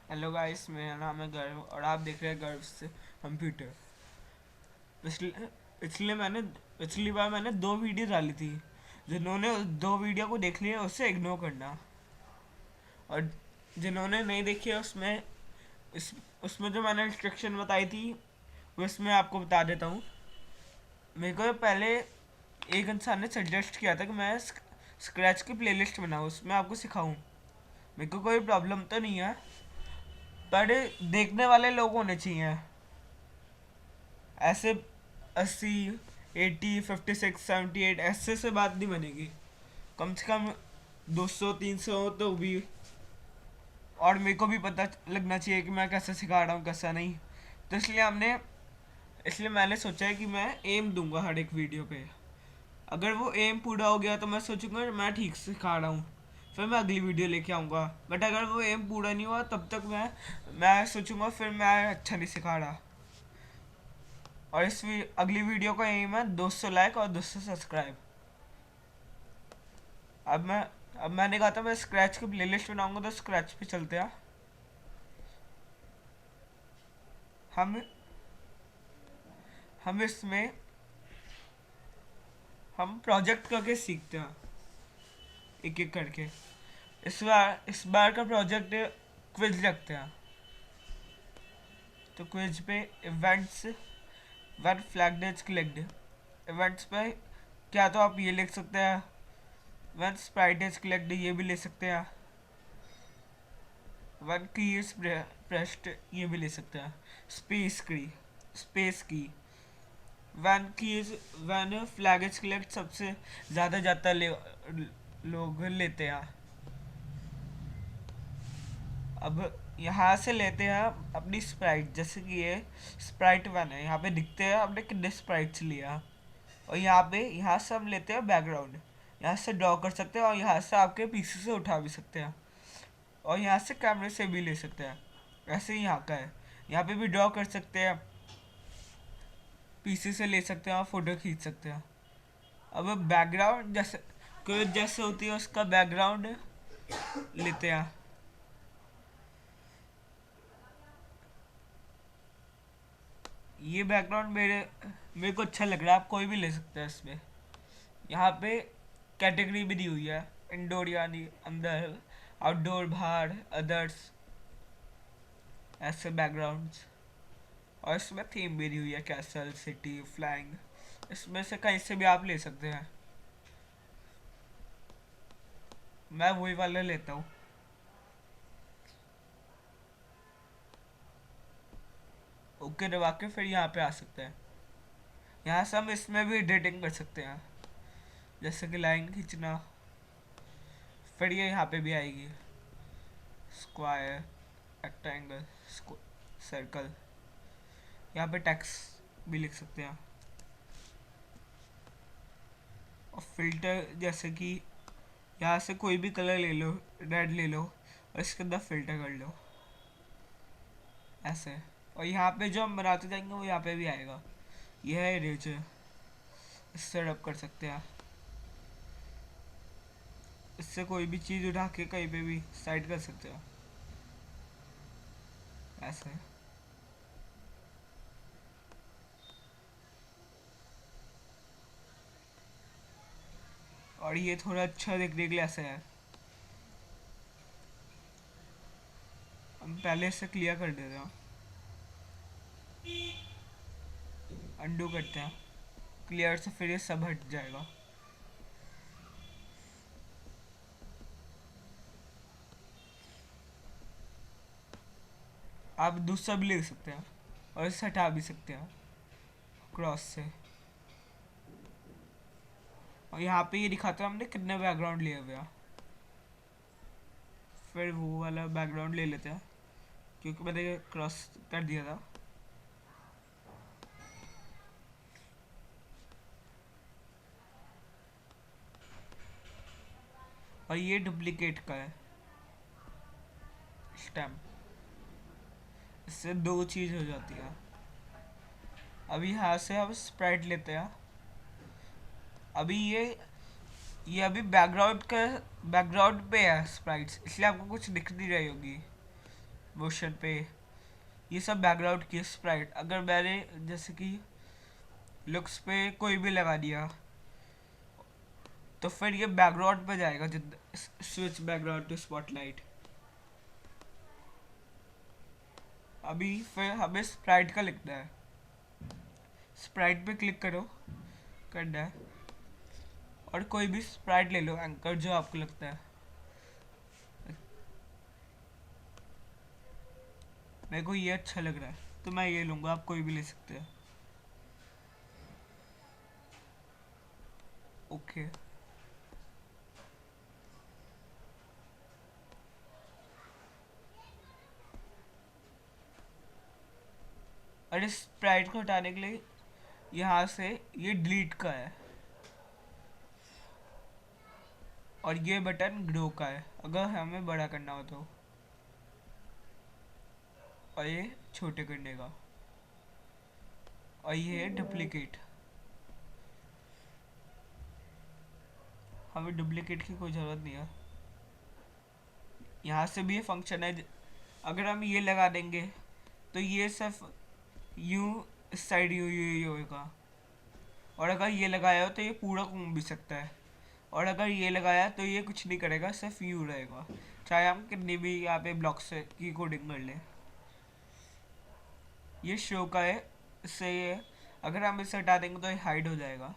Hello guys, मेरा नाम है गर्व और आप देख रहे हैं गर्व से कंप्यूटर। पिछले पिछली बार मैंने 2 वीडियो डाली थी। जिन्होंने उस 2 वीडियो को देख लिया उसे इग्नोर करना, और जिन्होंने नहीं देखी है इस उसमें जो मैंने इंस्ट्रक्शन बताई थी वो इसमें आपको बता देता हूँ। मेरे को पहले एक इंसान ने सजेस्ट किया था कि मैं स्क्रैच की प्लेलिस्ट बनाऊँ, उसमें आपको सिखाऊँ। मेरे को कोई प्रॉब्लम तो नहीं है, पर देखने वाले लोग होने चाहिए। ऐसे 80, 80, 56, 78 ऐसे से बात नहीं बनेगी। कम से कम 200, 300 तो भी। और मेरे को भी पता लगना चाहिए कि मैं कैसे सिखा रहा हूँ कैसा नहीं। तो इसलिए मैंने सोचा है कि मैं एम दूंगा हर एक वीडियो पे। अगर वो एम पूरा हो गया तो मैं सोचूंगा मैं ठीक से सिखा रहा हूँ, फिर मैं अगली वीडियो लेके आऊँगा। बट अगर वो एम पूरा नहीं हुआ तब तक मैं सोचूंगा फिर मैं अच्छा नहीं सिखा रहा। और अगली वीडियो का एम है 200 लाइक और 200 सब्सक्राइब। अब मैं अब मैंने कहा था मैं स्क्रैच की प्लेलिस्ट बनाऊंगा, तो स्क्रैच पे चलते हैं। हम हम इसमें हम प्रोजेक्ट करके सीखते हैं, एक एक करके। इस बार का प्रोजेक्ट क्विज रखते हैं। तो क्विज पे events one flag days clicked. Events पे क्या तो आप ये लिख सकते हैं, वन स्प्राइट इज क्लिक्ड, ये भी ले सकते हैं। वन की इज प्रेस्ड, ये भी ले सकते हैं। स्पेस की वन फ्लैग इज क्लिक्ड सबसे ज़्यादा लोग लेते हैं। अब यहाँ से लेते हैं अपनी स्प्राइट, जैसे कि ये स्प्राइट वन है, यहाँ पे दिखते हैं आपने कितने स्प्राइट्स लिया। और यहाँ से हम लेते हैं बैकग्राउंड, यहाँ से ड्रॉ कर सकते हैं, और यहाँ से आपके पीसी से उठा भी सकते हैं, और यहाँ से कैमरे से भी ले सकते हैं। ऐसे ही यहाँ का है, यहाँ पे भी ड्रॉ कर सकते हैं, पीसी से ले सकते हैं और फोटो खींच सकते हैं। अब बैकग्राउंड जैसे होती है उसका बैकग्राउंड लेते हैं। ये बैकग्राउंड मेरे को अच्छा लग रहा है, आप कोई भी ले सकते हैं इसमें। यहाँ पे कैटेगरी भी दी हुई है, इंडोर यानी अंदर, आउटडोर बाहर, अदर्स, ऐसे बैकग्राउंड्स। और इसमें थीम भी दी हुई है, कैसल, सिटी, फ्लाइंग। इसमें से कहीं से भी आप ले सकते हैं। मैं वही वाला लेता हूँ। ओके दबा के फिर यहाँ पे आ सकते हैं। यहाँ से हम इसमें भी एडिटिंग कर सकते हैं, जैसे कि लाइन खींचना। फिर ये यहाँ पे भी आएगी, स्क्वायर, रेक्टेंगल, सर्कल। यहाँ पे टेक्स्ट भी लिख सकते हैं। और फिल्टर, जैसे कि यहाँ से कोई भी कलर ले लो, रेड ले लो, और इसके अंदर फिल्टर कर लो ऐसे। और यहाँ पे जो हम बनाते जाएंगे वो यहाँ पे भी आएगा। यह है इरेजर, इससे रब कर सकते हैं। इससे कोई भी चीज़ उठा के कहीं पे भी साइड कर सकते हैं ऐसे। और ये थोड़ा अच्छा देखने के लिए ऐसे है। हम पहले से क्लियर कर देते हैं, अंडू करते हैं क्लियर से, फिर ये सब हट जाएगा। आप दूसरा भी ले सकते हैं और इसे हटा भी सकते हैं क्रॉस से। और यहाँ पे ये दिखाता है हमने कितने बैकग्राउंड लिए हुए हैं। फिर वो वाला बैकग्राउंड ले लेते हैं, क्योंकि मैंने क्रॉस कर दिया था। और ये डुप्लीकेट का है स्टैम्प, इससे दो चीज़ हो जाती है। अभी यहाँ से हम स्प्राइट लेते हैं। अभी ये अभी बैकग्राउंड पे है स्प्राइट्स, इसलिए आपको कुछ दिख नहीं रही होगी। मोशन पे, ये सब बैकग्राउंड की स्प्राइट। अगर मैंने जैसे कि लुक्स पे कोई भी लगा दिया तो फिर ये बैकग्राउंड पे जाएगा, स्विच बैकग्राउंड टू स्पॉटलाइट। अभी फिर हमें स्प्राइट का लिखना है। स्प्राइट पे क्लिक करो, करना है, और कोई भी स्प्राइट ले लो, एंकर जो आपको लगता है। मेरे को ये अच्छा लग रहा है तो मैं ये लूँगा, आप कोई भी ले सकते हैं। ओके, और इस स्प्राइट को हटाने के लिए यहाँ से ये डिलीट का है, और ये बटन ग्रो का है अगर हमें बड़ा करना हो तो, और ये छोटे करने का, और ये है डुप्लीकेट। हमें डुप्लीकेट की कोई ज़रूरत नहीं है। यहाँ से भी ये फंक्शन है, अगर हम ये लगा देंगे तो ये सिर्फ यू इस साइड यू होगा, और अगर ये लगाया हो तो ये पूरा घूम भी सकता है, और अगर ये लगाया तो ये कुछ नहीं करेगा, सिर्फ यू रहेगा, चाहे हम कितनी भी यहाँ पे ब्लॉक से की कोडिंग कर लें। ये शो का है, इससे ये अगर हम इसे हटा देंगे तो ये हाइड हो जाएगा।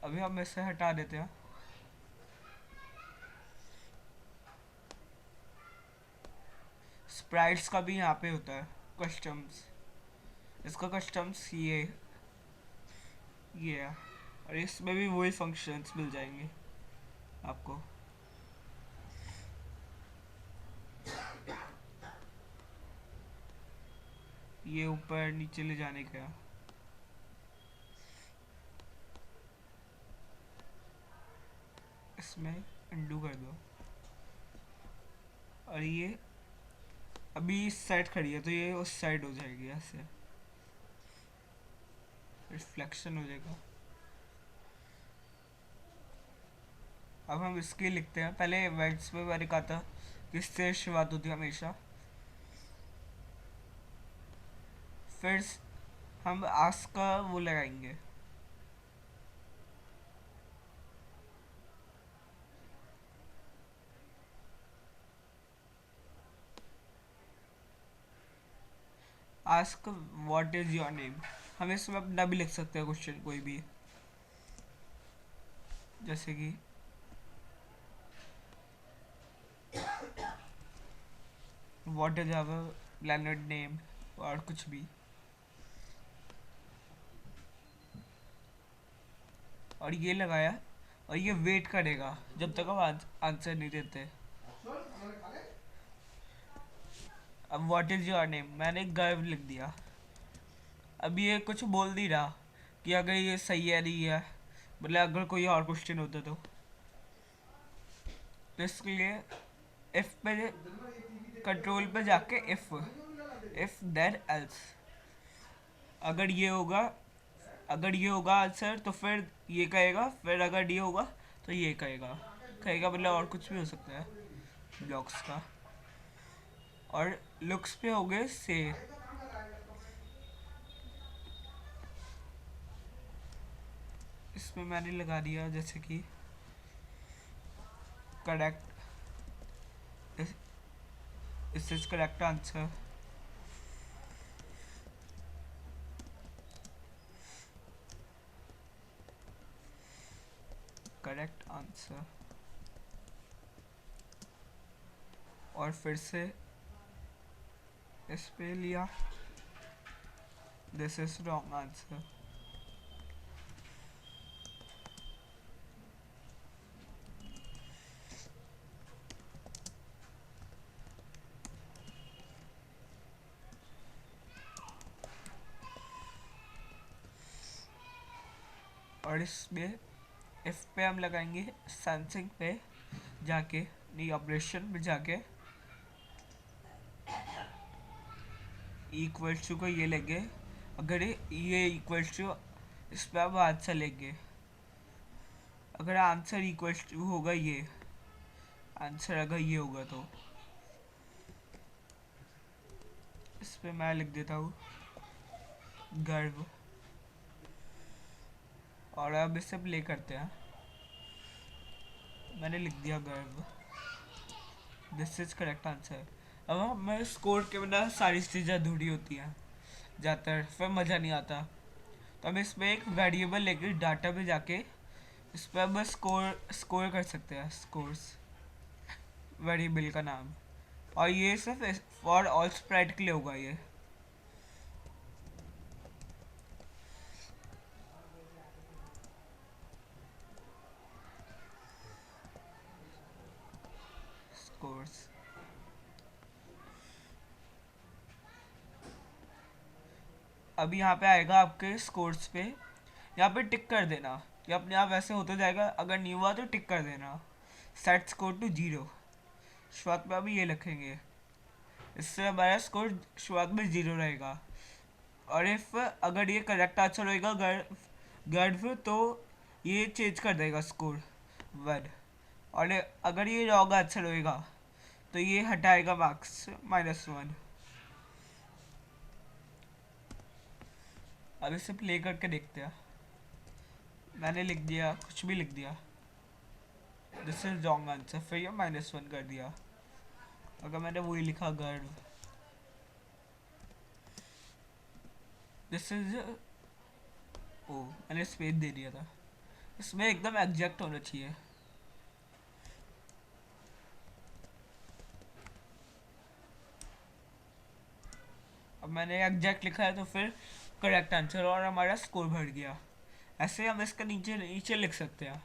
अभी हम इसे हटा देते हैं। स्प्राइट्स का भी यहाँ पे होता है कस्टम्स, इसका कस्टम्स ये है, और इसमें भी वही फंक्शंस मिल जाएंगे आपको। ये ऊपर नीचे ले जाने का, इसमें अंडू कर दो, और ये अभी इस साइड खड़ी है तो ये उस साइड हो जाएगी, ऐसे रिफ्लेक्शन हो जाएगा। अब हम इसके लिखते हैं, पहले इवेंट्स में मैंने कहा था किससे शुरुआत होती है हमेशा, फिर हम आस्क का वो लगाएंगे, ask what is your name. हम इसमें अपना भी लिख सकते हैं क्वेश्चन कोई भी, जैसे कि what is our planet name, और कुछ भी। और ये लगाया, और ये वेट करेगा जब तक हम आंसर नहीं देते। अब व्हाट इज योर नेम मैंने गर्व लिख दिया। अब ये कुछ बोल नहीं रहा कि अगर ये सही है नहीं है, मतलब अगर कोई और क्वेश्चन होता तो इसके लिए इफ पे, कंट्रोल पे जाके इफ देन एल्स, अगर ये होगा, अगर ये होगा आंसर तो फिर ये कहेगा, फिर अगर ये होगा तो ये कहेगा, कहेगा मतलब और कुछ भी हो सकता है ब्लॉक्स का। और लुक्स पे हो गए से, इसमें मैंने लगा दिया जैसे कि करेक्ट, इस is correct answer, correct answer, और फिर से इस पे लिया दिस इज रॉन्ग आंसर। और इसमें इफ पे हम लगाएंगे सेंसिंग पे जाके, नहीं ऑपरेशन में जाके, इक्वल टू को ये लेंगे, अगर ये इक्वल टू, इस पर हम आंसर लेंगे, अगर आंसर इक्वल टू होगा ये आंसर, अगर ये होगा तो इस पे मैं लिख देता हूँ गर्व, और अब इसे प्ले करते हैं। मैंने लिख दिया गर्व, दिस इज करेक्ट आंसर। अब हमें स्कोर के बिना सारी चीज़ें अधूरी होती हैं ज़्यादातर, फिर मज़ा नहीं आता। तो हम इसमें एक वेरिएबल लेके डाटा पे जाके इस पर बस स्कोर स्कोर कर सकते हैं, स्कोर्स वेरिएबल का नाम। और ये सिर्फ फॉर ऑल स्प्रेड के लिए होगा ये। स्कोर्स, अभी यहाँ पे आएगा आपके स्कोर्स पे, यहाँ पे टिक कर देना, ये अपने आप वैसे होता जाएगा। अगर नहीं हुआ तो टिक कर देना, सेट स्कोर टू 0। शुरुआत में अभी ये लिखेंगे, इससे हमारा स्कोर शुरुआत में 0 रहेगा। और इफ अगर ये करेक्ट आंसर होएगा गर्व तो ये चेंज कर देगा स्कोर 1। और अगर ये रॉन्ग आंसर होएगा तो ये हटाएगा मार्क्स -1। अब इसे प्ले करके देखते हैं। मैंने लिख दिया, कुछ भी लिख दिया, दिस इज रॉन्ग आंसर, फिर ये -1 कर दिया। अगर मैंने वही लिखा गर्व, दिस इज, ओ मैंने स्पेस दे दिया था, इसमें एकदम एग्जैक्ट होना चाहिए। अब मैंने एग्जैक्ट लिखा है तो फिर करेक्ट आंसर और हमारा स्कोर बढ़ गया। ऐसे हम इसका नीचे नीचे लिख सकते हैं।